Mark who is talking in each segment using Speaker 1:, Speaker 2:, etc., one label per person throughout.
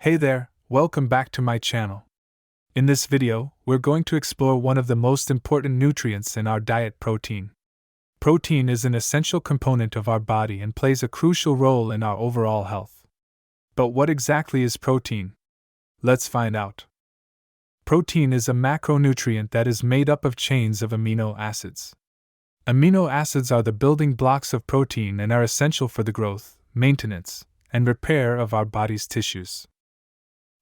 Speaker 1: Hey there, welcome back to my channel. In this video, we're going to explore one of the most important nutrients in our diet: protein. Protein is an essential component of our body and plays a crucial role in our overall health. But what exactly is protein? Let's find out. Protein is a macronutrient that is made up of chains of amino acids. Amino acids are the building blocks of protein and are essential for the growth, maintenance, and repair of our body's tissues.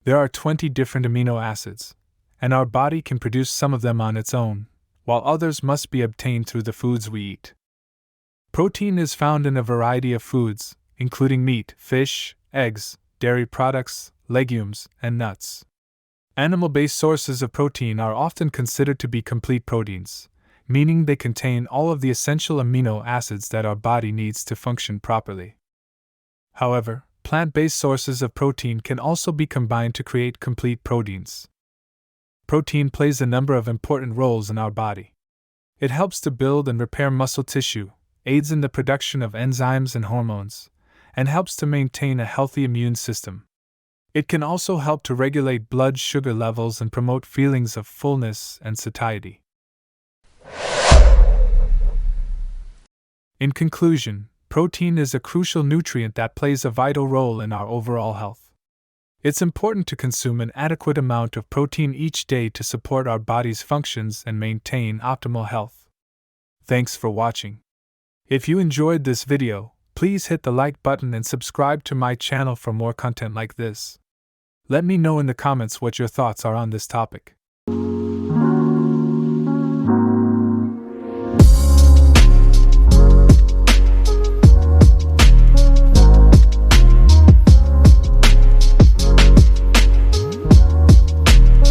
Speaker 1: There are 20 different amino acids, and our body can produce some of them on its own, while others must be obtained through the foods we eat. Protein is found in a variety of foods, including meat, fish, eggs, dairy products, legumes, and nuts. Animal-based sources of protein are often considered to be complete proteins, meaning they contain all of the essential amino acids that our body needs to function properly. However, plant-based sources of protein can also be combined to create complete proteins. Protein plays a number of important roles in our body. It helps to build and repair muscle tissue, aids in the production of enzymes and hormones, and helps to maintain a healthy immune system. It can also help to regulate blood sugar levels and promote feelings of fullness and satiety. In conclusion, protein is a crucial nutrient that plays a vital role in our overall health. It's important to consume an adequate amount of protein each day to support our body's functions and maintain optimal health. Thanks for watching. If you enjoyed this video, please hit the like button and subscribe to my channel for more content like this. Let me know in the comments what your thoughts are on this topic.